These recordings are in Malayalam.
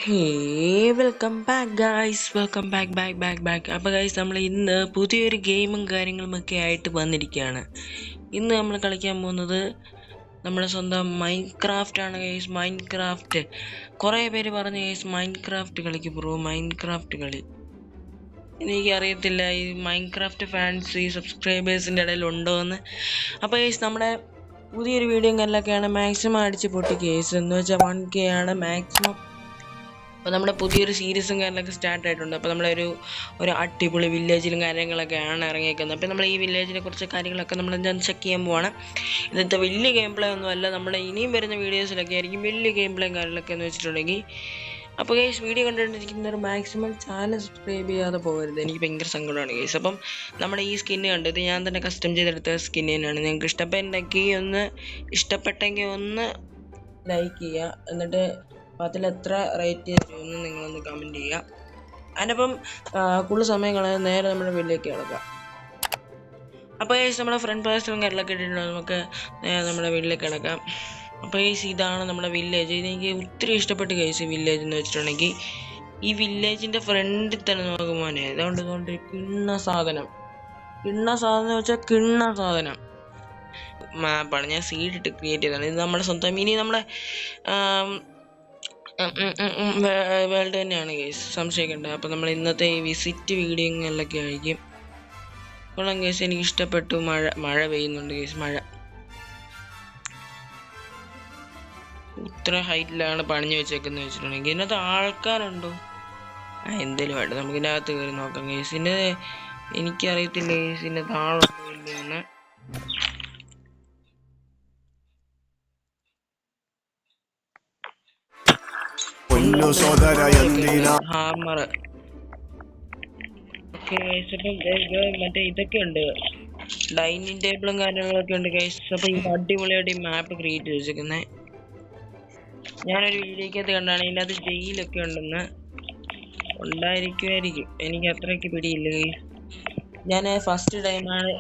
Welcome back guys, welcome back. അപ്പോൾ ഗായ്സ്, നമ്മൾ ഇന്ന് പുതിയൊരു ഗെയിമും കാര്യങ്ങളുമൊക്കെ ആയിട്ട് വന്നിരിക്കുകയാണ്. ഇന്ന് നമ്മൾ കളിക്കാൻ പോകുന്നത് നമ്മുടെ സ്വന്തം മൈൻക്രാഫ്റ്റ് ആണ് ഗൈസ്. മൈൻക്രാഫ്റ്റ് കുറേ പേര് പറഞ്ഞു ഗൈസ് മൈൻക്രാഫ്റ്റ് കളിക്ക് ബ്രോ, മൈൻക്രാഫ്റ്റ് കളി. എനിക്കറിയത്തില്ല ഈ മൈൻക്രാഫ്റ്റ് ഫാൻസ് ഈ സബ്സ്ക്രൈബേഴ്സിൻ്റെ ഇടയിൽ ഉണ്ടോ എന്ന്. അപ്പോൾ ഗൈസ്, നമ്മുടെ പുതിയൊരു വീഡിയോ കാര്യങ്ങളൊക്കെയാണ് മാക്സിമം അടിച്ച് പൊട്ടി കേസ് എന്ന് വെച്ചാൽ 1K ആണ് മാക്സിമം. അപ്പോൾ നമ്മുടെ പുതിയൊരു സീരീസും കാര്യങ്ങളൊക്കെ സ്റ്റാർട്ട് ആയിട്ടുണ്ട്. അപ്പോൾ നമ്മളൊരു അടിപൊളി വില്ലേജിലും കാര്യങ്ങളൊക്കെയാണ് ഇറങ്ങിയിരിക്കുന്നത്. അപ്പോൾ നമ്മൾ ഈ വില്ലേജിനെ കുറിച്ച് കാര്യങ്ങളൊക്കെ നമ്മൾ ചെക്ക് ചെയ്യാൻ പോവാണ്. ഇന്നത്തെ വലിയ ഗെയിം പ്ലേ ഒന്നും അല്ല, നമ്മുടെ ഇനിയും വരുന്ന വീഡിയോസിലൊക്കെ ആയിരിക്കും വലിയ ഗെയിം പ്ലേയും കാര്യങ്ങളൊക്കെ എന്ന് വെച്ചിട്ടുണ്ടെങ്കിൽ. അപ്പോൾ ഗൈസ്, വീഡിയോ കണ്ടുകൊണ്ടിരിക്കുന്നവർ മാക്സിമം ചാനൽ സബ്സ്ക്രൈബ് ചെയ്യാതെ പോകരുത്, എനിക്ക് ഭയങ്കര സങ്കടമാണ് ഗൈസ്. അപ്പം നമ്മുടെ ഈ സ്കിന്ന് കണ്ടത് ഞാൻ തന്നെ കസ്റ്റം ചെയ്തെടുത്ത സ്കിന്ന് തന്നെയാണ്. നിങ്ങൾക്ക് ഇഷ്ടപ്പെട്ടെങ്കിൽ ഒന്ന് ലൈക്ക് ചെയ്യുക, എന്നിട്ട് അതിലെത്ര റേറ്റ് തരുമെന്ന് നിങ്ങളൊന്ന് കമൻറ്റ് ചെയ്യുക. അതിനപ്പം കൂടുതൽ സമയം കളയാൻ നേരെ നമ്മുടെ വീട്ടിലേക്ക് കിടക്കാം. അപ്പോൾ ഗൈസ്, നമ്മുടെ ഫ്രണ്ട് പേഴ്സണും കാര്യങ്ങളൊക്കെ ഇട്ടിട്ടുണ്ട്, നമുക്ക് നേരെ നമ്മുടെ വീട്ടിലേക്ക് കിടക്കാം. അപ്പോൾ ഗൈസ്, ഇതാണ് നമ്മുടെ വില്ലേജ്. എനിക്ക് ഒത്തിരി ഇഷ്ടപ്പെട്ട് ഗൈസ് ഈ വില്ലേജ് എന്ന് വെച്ചിട്ടുണ്ടെങ്കിൽ. ഈ വില്ലേജിൻ്റെ ഫ്രണ്ടിൽ തന്നെ നോക്കുമ്പോൾ അതുകൊണ്ട് കിണ്ണ സാധനം വെച്ചാൽ കിണ്ണ സാധനം മാപ്പാണ്. ഞാൻ സീഡിട്ട് ക്രിയേറ്റ് ചെയ്തതാണ്. ഇത് നമ്മുടെ സ്വന്തം ഇനി നമ്മുടെ വേൾഡ് തന്നെയാണ് ഗൈസ്, സംശയിക്കേണ്ട. അപ്പോൾ നമ്മൾ ഇന്നത്തെ ഈ വിസിറ്റ് വീഡിയോകളിലൊക്കെ ആയിരിക്കും. കൊള്ളാം ഗൈസ്, എനിക്ക് ഇഷ്ടപ്പെട്ടു. മഴ പെയ്യുന്നുണ്ട് ഗൈസ്. മഴ ഇത്ര ഹൈറ്റിലാണ് പണിഞ്ഞു വെച്ചേക്കെന്ന് വെച്ചിട്ടുണ്ടെങ്കിൽ ഇതിനകത്ത് ആൾക്കാരുണ്ടോ? എന്തേലും ആയിട്ട് നമുക്ക് ഇതിനകത്ത് കയറി നോക്കാം ഗൈസ്. എനിക്കറിയത്തില്ല ഗൈസ് ഇതിനകത്ത് ആളുണ്ടോ ഇല്ലെന്ന്. ഹാമർ മറ്റേ ഇതൊക്കെ ഉണ്ട്, ഡൈനിങ് ടേബിളും കാര്യങ്ങളൊക്കെ ഉണ്ട് ഗൈസ്. അപ്പോൾ ഈ അടിപൊളിയായിട്ട് ഈ മാപ്പ് ക്രിയേറ്റ് ചെയ്ത് വെച്ചേക്കുന്നത് ഞാനൊരു വീഡിയോക്കകത്ത് കണ്ടാണ്. ഇതിനകത്ത് ജയിലൊക്കെ ഉണ്ടെന്ന്. ഉണ്ടായിരിക്കുമായിരിക്കും, എനിക്ക് അത്രയ്ക്ക് പിടിയില്ല ഗൈസ്. ഞാൻ ഫസ്റ്റ് ടൈമാണ്,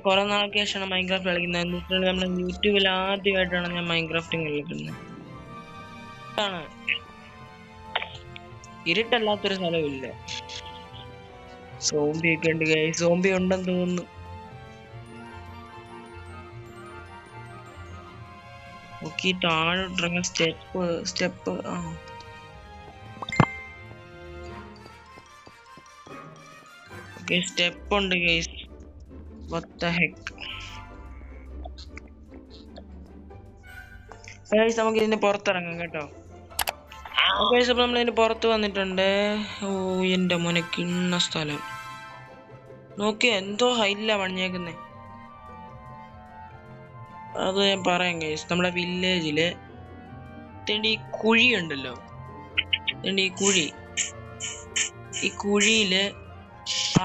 കുറേ നാൾക്ക് ശേഷമാണ് മൈൻക്രാഫ്റ്റ് കളിക്കുന്നത്. എന്ന് വെച്ചിട്ടുണ്ടെങ്കിൽ നമ്മുടെ യൂട്യൂബിൽ ആദ്യമായിട്ടാണ് ഞാൻ മൈൻക്രാഫ്റ്റ് കളിക്കുന്നത്. ഇരുട്ടല്ലാത്തൊരു സ്ഥലമില്ല. സോംബി ഒക്കെ ഉണ്ട് ഗൈസ്, സോംബി ഉണ്ടെന്ന് തോന്നുന്നു. ഓക്കെ, താഴോട്ടിറങ്ങാൻ സ്റ്റെപ്പ് ഓക്കെ, സ്റ്റെപ്പ് ഉണ്ട് guys. What the heck guys, നമുക്ക് ഇതിന്റെ പുറത്തിറങ്ങാം കേട്ടോ. ഓക്കെ, അപ്പോൾ നമ്മൾ ഇതിന് പുറത്ത് വന്നിട്ടുണ്ട്. ഓ എൻ്റെ മോനെ, കിണ്ണ സ്ഥലം നോക്കി, എന്തോ ഹൈറ്റിലാണ് പണിഞ്ഞേക്കുന്നത്. അത് ഞാൻ പറയാം ഗൈസ്. നമ്മുടെ വില്ലേജില് ഈ കുഴി ഉണ്ടല്ലോ, ഈ കുഴിയില്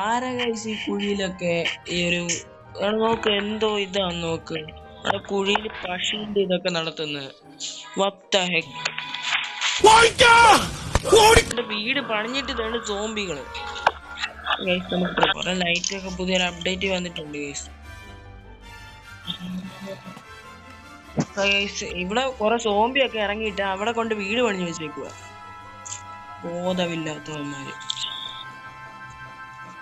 ആരാ ഗൈസ് ഈ കുഴിയിലൊക്കെ ഈ ഒരു നോക്ക്, എന്തോ ഇതാന്ന് നോക്ക്, ആ കുഴിയിൽ പശുവിന്റെ ഇതൊക്കെ നടത്തുന്നത്. വാട്ട് ദ ഹെക്ക്, വീട് പണിഞ്ഞിട്ട് തന്നെ സോംബികള് ഗൈസ്. നമുക്ക് കുറെ ലൈറ്റ് ഒക്കെ പുതിയൊരു അപ്ഡേറ്റ് വന്നിട്ടുണ്ട് ഗൈസ്. ഇവിടെ കുറെ സോംബി ഒക്കെ ഇറങ്ങിയിട്ട് അവിടെ കൊണ്ട് വീട് പണിഞ്ഞു വെച്ചേക്കുക, ബോധമില്ലാത്തവന്മാര്.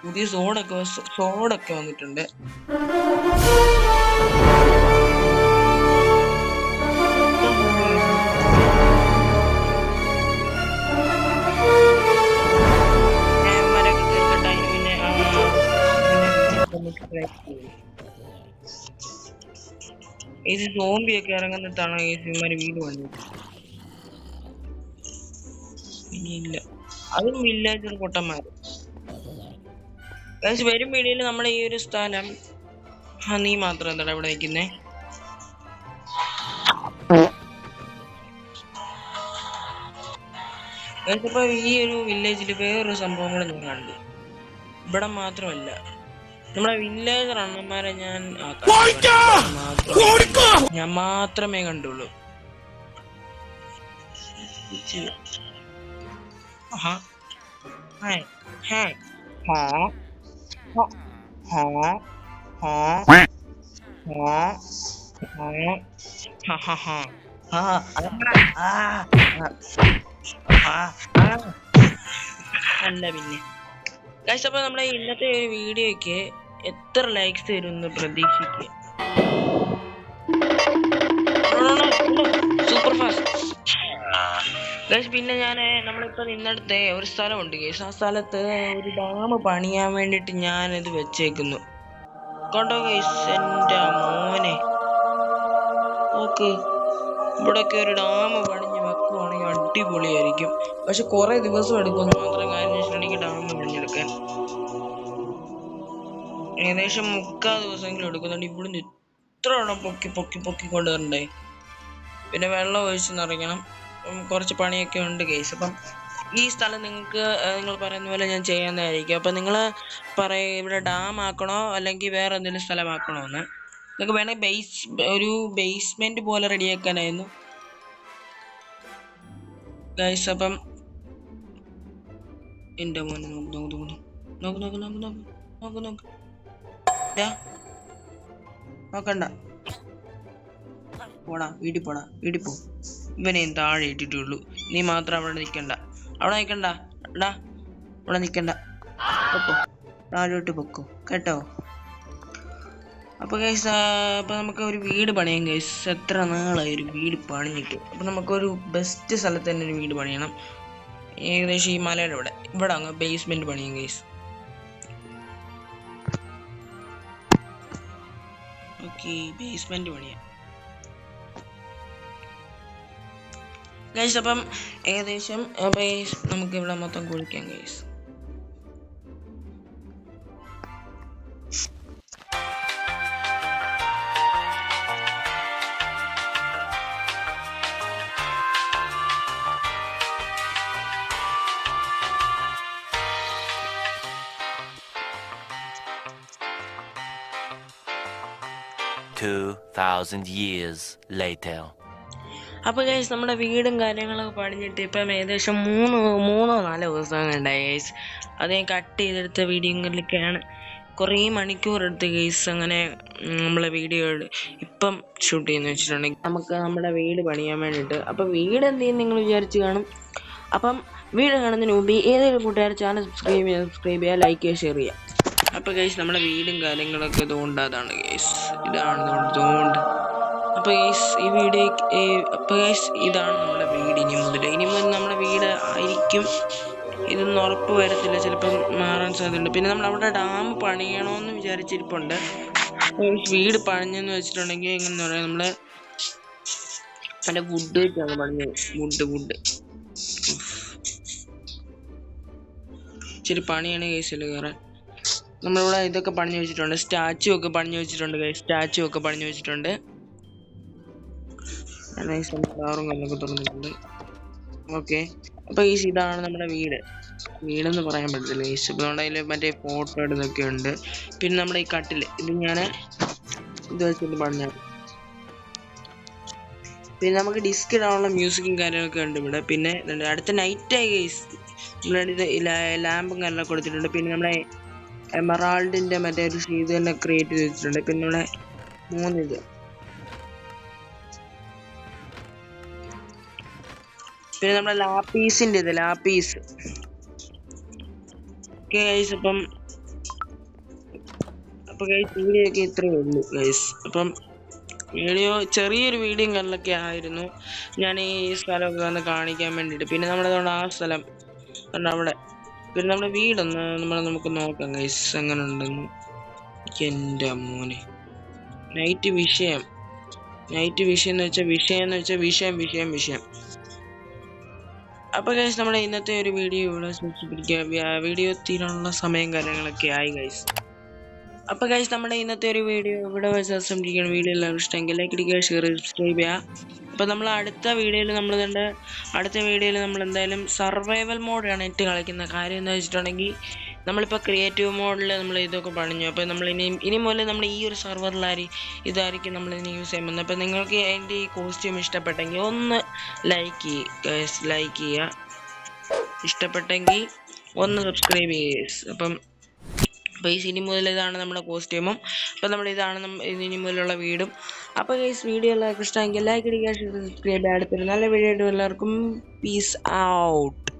പുതിയ സോഡൊക്കെ വന്നിട്ടുണ്ട്. ഇത് സോംബിയൊക്കെ ഇറങ്ങുന്നിട്ടാണ് ഈ സിനിമ വീട് വന്നത്. ഇനിയില്ല, അതും വില്ലേജ് പൊട്ടന്മാര് വരും വീഡിയോയിൽ. നമ്മുടെ ഈ ഒരു സ്ഥലം നീ മാത്രം എന്താ ഇവിടെ വയ്ക്കുന്നേ? ഇപ്പൊ ഈ ഒരു വില്ലേജിൽ വേറൊരു സംഭവം കൂടെ ഞാൻ കണ്ടു. ഇവിടെ മാത്രമല്ല, നമ്മുടെ വില്ലേജ് റണ്ണന്മാരെ ഞാൻ മാത്രമേ കണ്ടുള്ളൂ. ആ ആ ആ അല്ല പിന്നെ ഗൈസ്, അപ്പോൾ നമ്മുടെ ഇന്നത്തെ ഒരു വീഡിയോയ്ക്ക് എത്ര ലൈക്സ് തരും എന്ന് പ്രതീക്ഷിക്കുക. Super fast guys. പിന്നെ നമ്മളിപ്പോൾ നിന്നടുത്ത് ഒരു സ്ഥലമുണ്ട് ഗൈസ്. ആ സ്ഥലത്ത് ഒരു ഡാം പണിയാൻ വേണ്ടിയിട്ട് ഞാനിത് വെച്ചേക്കുന്നു. കണ്ടോ ഗൈസ്, എൻ്റെ മോനെ നോക്ക്. ഇവിടെയൊക്കെ ഒരു ഡാം പണിഞ്ഞ് വെക്കുവാണെങ്കിൽ അടിപൊളിയായിരിക്കും. പക്ഷെ കുറെ ദിവസം എടുക്കുമെന്ന് മാത്രം. കാര്യം വെച്ചിട്ടുണ്ടെങ്കിൽ ഡാം പണിഞ്ഞെടുക്കാൻ ഏകദേശം 3/4 ദിവസമെങ്കിലും എടുക്കുന്നുണ്ട്. ഇവിടുന്ന് ഇത്ര എണ്ണം പൊക്കി പൊക്കി പൊക്കി കൊണ്ടുവരണ്ടേ. പിന്നെ വെള്ളം ഒഴിച്ച് നിറയ്ക്കണം. കുറച്ച് പണിയൊക്കെ ഉണ്ട് കേസ്. അപ്പം ഈ സ്ഥലം നിങ്ങൾ പറയുന്ന പോലെ ഞാൻ ചെയ്യാവുന്നതായിരിക്കും. അപ്പം നിങ്ങൾ ഇവിടെ ഡാം ആക്കണോ അല്ലെങ്കിൽ വേറെ എന്തെങ്കിലും സ്ഥലമാക്കണോ എന്ന് നിങ്ങൾക്ക് വേണമെങ്കിൽ ഒരു ബേസ്മെന്റ് പോലെ റെഡിയാക്കാനായിരുന്നു ഗൈസ്. അപ്പം എൻ്റെ മോനെ നോക്കണ്ട, പോടാ വീട്ടിൽ പോടാ, വീട്ടിൽ പോ. ഇവനെ താഴെ ഇട്ടിട്ടുള്ളൂ. നീ മാത്രം അവിടെ നിൽക്കണ്ട, എടാ അവിടെ നിൽക്കണ്ട, പൊക്കോ, താഴോട്ട് പൊക്കോ കേട്ടോ. അപ്പോൾ ഗൈസ്, അപ്പോൾ നമുക്ക് ഒരു വീട് പണിയാം ഗൈസ്. എത്ര നാളായി ഒരു വീട് പണിഞ്ഞിട്ട്. അപ്പോൾ നമുക്കൊരു ബെസ്റ്റ് സ്ഥലത്ത് തന്നെ ഒരു വീട് പണിയണം. ഏകദേശം ഈ മലയുടെ ഇവിടെ അങ്ങ് ബേസ്മെന്റ് പണിയാം ഗൈസ്. ഓക്കെ, ബേസ്മെന്റ് പണിയാം ഗൈസ്. അപ്പം ഏകദേശം നമുക്ക് ഇവിടെ മൊത്തം കുഴിക്കാം ഗൈസ്. അപ്പോൾ ഗൈസ്, നമ്മുടെ വീടും കാര്യങ്ങളൊക്കെ പണിഞ്ഞിട്ട് ഇപ്പം ഏകദേശം 3-4 ദിവസം ഉണ്ടായി ഗൈസ്. അത് ഞാൻ കട്ട് ചെയ്തെടുത്ത വീഡിയോകളിലൊക്കെയാണ്. കുറേ മണിക്കൂർ എടുത്ത് ഗൈസ്. അങ്ങനെ നമ്മളെ വീഡിയോ ഇപ്പം ഷൂട്ട് ചെയ്യുന്ന വെച്ചിട്ടുണ്ടെങ്കിൽ നമുക്ക് നമ്മുടെ വീട് പണിയാൻ വേണ്ടിയിട്ട്. അപ്പം വീട് എന്ത് ചെയ്യും നിങ്ങൾ വിചാരിച്ച് കാണും. അപ്പം വീട് കാണുന്നതിന് മുമ്പ് ഏതെങ്കിലും കൂട്ടുകാർ ചാനൽ സബ്സ്ക്രൈബ് ചെയ്യുക, ലൈക്ക് ചെയ്യുക, ഷെയർ ചെയ്യുക. അപ്പോൾ ഗൈസ്, നമ്മുടെ വീടും കാര്യങ്ങളൊക്കെ അതാണ് ഗൈസ്. ഇതാണ് ഇതുകൊണ്ട്. അപ്പോൾ ഗൈസ് അപ്പോൾ ഗൈസ്, ഇതാണ് നമ്മുടെ വീട്. ഇനി മുതൽ നമ്മുടെ വീട് ആയിരിക്കും. ഇതൊന്നും ഉറപ്പ് വരത്തില്ല, ചിലപ്പം മാറാൻ സാധ്യതയുണ്ട്. പിന്നെ നമ്മൾ അവിടെ ഡാം പണിയണമെന്ന് വിചാരിച്ചിരിപ്പുണ്ട്. വീട് പണിഞ്ഞെന്ന് വെച്ചിട്ടുണ്ടെങ്കിൽ എങ്ങനെയെന്ന് പറയാം, നമ്മുടെ വുഡ് വെച്ചാണ് പണിഞ്ഞത്. വുഡ് ഇച്ചിരി പണിയാണ് ഗൈസിൽ കയറാൻ. നമ്മളിവിടെ ഇതൊക്കെ പണിഞ്ഞു വെച്ചിട്ടുണ്ട്. സ്റ്റാച്ചു ഒക്കെ പണിഞ്ഞു വെച്ചിട്ടുണ്ട്. കാറും കല്ലൊക്കെ തുറന്നിട്ടുണ്ട്. ഓക്കെ, അപ്പോൾ ഗൈസ്, ഇതാണ് നമ്മുടെ വീടെന്ന് പറയാൻ പറ്റത്തില്ല ഗൈസ്. അപ്പോൾ നമ്മുടെ അതിൽ മറ്റേ ഫോട്ടോ ഇടുന്നൊക്കെ ഉണ്ട്. പിന്നെ നമ്മുടെ ഈ കട്ടിൽ ഇത് ഞാൻ വെച്ചിട്ട് പണിഞ്ഞത്. പിന്നെ നമുക്ക് ഡിസ്ക് ഇടാനുള്ള മ്യൂസിക്കും കാര്യങ്ങളൊക്കെ ഉണ്ട് ഇവിടെ. പിന്നെ അടുത്ത നൈറ്റായി ഗൈസ്. നമ്മളിത് ലാമ്പും കാര്യങ്ങളൊക്കെ കൊടുത്തിട്ടുണ്ട്. പിന്നെ നമ്മുടെ എമറാൾഡിന്റെ മറ്റേ ഒരു ഇത് തന്നെ ക്രിയേറ്റ് ചെയ്ത് വെച്ചിട്ടുണ്ട്. പിന്നെ നമ്മുടെ 3 ഇത്. പിന്നെ നമ്മുടെ ലാപ്പീസിന്റെ ലാപ്പീസ് ഗൈസ്. അപ്പോൾ ഗൈസ്, വീഡിയോ ഒക്കെ ഇത്രയേ ഉള്ളൂ ഗൈസ്. അപ്പം ചെറിയൊരു വീഡിയോ കാര്യങ്ങളൊക്കെ ആയിരുന്നു. ഞാൻ ഈ സ്ഥലമൊക്കെ വന്ന് കാണിക്കാൻ വേണ്ടിയിട്ട്. പിന്നെ നമ്മുടെ ആ സ്ഥലം അവിടെ. പിന്നെ നമ്മുടെ വീടൊന്ന് നമുക്ക് നോക്കാം ഗൈസ് എങ്ങനെ ഉണ്ടെന്ന്. എൻ്റെ മോനെ, നൈറ്റ് വിഷയം എന്ന് വെച്ചാൽ വിഷയം. അപ്പോൾ ഗൈസ്, നമ്മുടെ ഇന്നത്തെ ഒരു വീഡിയോ ഇവിടെ സൂക്ഷിപ്പിടിക്കുക. വീഡിയോ തീരാനുള്ള സമയം കാര്യങ്ങളൊക്കെ ആയി ഗൈസ്. അപ്പോൾ ഗൈസ്, നമ്മുടെ ഇന്നത്തെ ഒരു വീഡിയോ ഇവിടെ വെച്ച് അവസാനിപ്പിക്കുകയാണ്. വീഡിയോ എല്ലാവരും ഇഷ്ടമെങ്കിൽ ലൈക്ക് അടിക്കുക, ഷെയർ ചെയ്യുക, സബ്സ്ക്രൈബ് ചെയ്യുക. അപ്പോൾ നമ്മൾ അടുത്ത വീഡിയോയിൽ നമ്മൾ എന്തായാലും സർവൈവൽ മോഡാണ് ഇട്ട് കളിക്കുന്ന. കാര്യം എന്ന് വെച്ചിട്ടുണ്ടെങ്കിൽ നമ്മളിപ്പോൾ ക്രിയേറ്റീവ് മോഡിൽ നമ്മൾ ഇതൊക്കെ പണിഞ്ഞു. അപ്പോൾ നമ്മൾ ഇനി മുതൽ നമ്മൾ ഈ ഒരു ഇതായിരിക്കും നമ്മൾ ഇനി യൂസ് ചെയ്യുന്നത്. അപ്പോൾ നിങ്ങൾക്ക് എൻ്റെ ഈ കോസ്റ്റ്യൂം ഇഷ്ടപ്പെട്ടെങ്കിൽ ഒന്ന് ലൈക്ക് ചെയ്യുക, ഇഷ്ടപ്പെട്ടെങ്കിൽ ഒന്ന് സബ്സ്ക്രൈബ് ചെയ്യുക. അപ്പം അപ്പോൾ ഈ ഇനി മുതൽ ഇതാണ് നമ്മുടെ കോസ്റ്റ്യൂമും. അപ്പോൾ ഇതാണ് ഇനി മുതലുള്ള വീടും. അപ്പോൾ ഗൈസ് വീഡിയോ എല്ലാവർക്കും ഇഷ്ടമെങ്കിൽ ലൈക്ക് അടിക്കുക, സബ്സ്ക്രൈബ് അടുത്തൊരു നല്ല വീഡിയോ ആയിട്ട് എല്ലാവർക്കും പീസ് ഔട്ട്.